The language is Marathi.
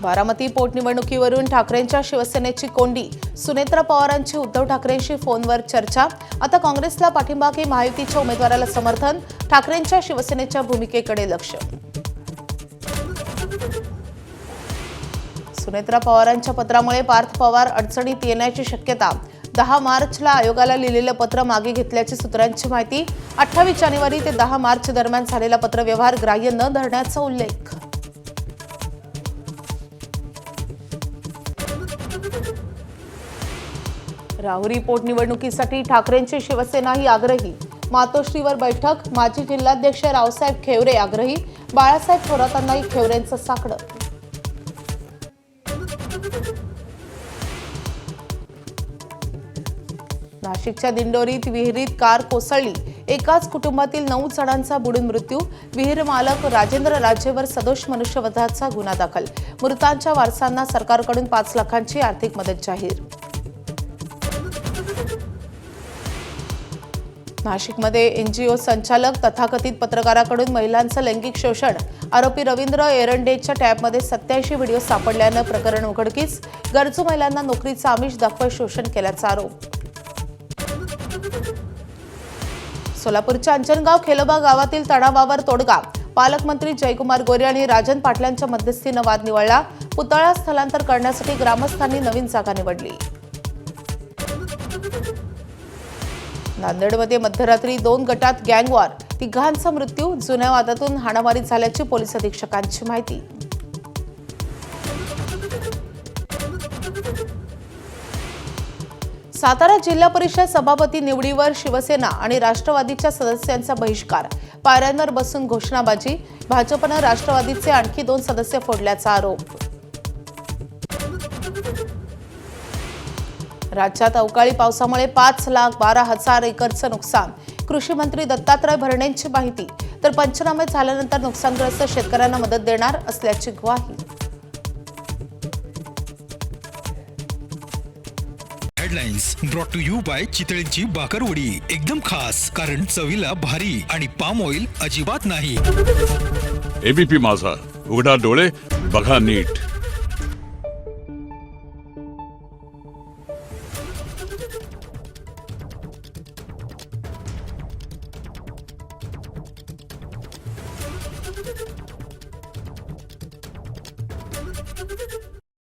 बारामती पोटनिवडणुकीवरून ठाकरेंच्या शिवसेनेची कोंडी, सुनेत्रा पवारांची उद्धव ठाकरेंशी फोनवर चर्चा। आता काँग्रेसला पाठिंबा की महायुतीच्या उमेदवाराला समर्थन, ठाकरेंच्या शिवसेनेच्या भूमिकेकडे लक्ष। सुनेत्रा पवारांच्या पत्रामुळे पार्थ पवार अडचणीत येण्याची शक्यता। 10 मार्चला आयोगाला लिहिलेलं पत्र मागे घेतल्याची सूत्रांची माहिती। 28 जानेवारी ते 10 मार्च दरम्यान झालेला पत्रव्यवहार ग्राह्य न धरण्याचा उल्लेख। राहुरी पोटनिवडणुकीसाठी ठाकरेंची शिवसेनाही आग्रही, मातोश्रीवर बैठक। माजी जिल्हाध्यक्ष रावसाहेब खेवरे आग्रही, बाळासाहेब थोरातांनाही खेवरेंचं साकडं। नाशिकच्या दिंडोरीत विहिरीत कार कोसळली, एकाच कुटुंबातील 9 जणांचा बुडून मृत्यू। विहीर मालक राजेंद्र राजेवर सदोष मनुष्यवधाचा गुन्हा दाखल। मृतांच्या वारसांना सरकारकडून 5 लाखांची आर्थिक मदत जाहीर। नाशिकमध्ये एनजीओ संचालक तथाकथित पत्रकाराकडून महिलांचं लैंगिक शोषण। आरोपी रवींद्र एरंडेच्या टॅबमध्ये 87 व्हिडिओ सापडल्यानं प्रकरण उघडकीस। गरजू महिलांना नोकरीचं आमिष दाखवत शोषण केल्याचा आरोप। सोलापूरच्या अंजनगाव खेलोबा गावातील तणावावर तोडगा। पालकमंत्री जयकुमार गोरे आणि राजन पाटलांच्या मध्यस्थीनं वाद निवळला। पुतळा स्थलांतर करण्यासाठी ग्रामस्थांनी नवीन जागा निवडली। नांदेडमध्ये मध्यरात्री 2 गटात गँगवॉर, 3घांचा मृत्यू। जुन्या वादातून हाणामारी झाल्याची पोलीस अधीक्षकांची माहिती। सातारा जिल्हा परिषद सभापती निवडीवर शिवसेना आणि राष्ट्रवादीच्या सदस्यांचा बहिष्कार। पायऱ्यांवर बसून घोषणाबाजी। भाजपनं राष्ट्रवादीचे आणखी 2 सदस्य फोडल्याचा आरोप। राज्यात अवकाळी पावसामुळे 5,12,000 एकरचं नुकसान। कृषी मंत्री दत्तात्रय भरणेंची माहिती। तर पंचनामे झाल्यानंतर नुकसानग्रस्त शेतकऱ्यांना मदत देणार असल्याची ग्वाही। Headlines brought to you by चितळेंची बाकरवडी, एकदम खास कारण चवीला भारी आणि पाम ऑइल अजिबात नाही। एबीपी माझा, उघडा डोळे बघा नीट।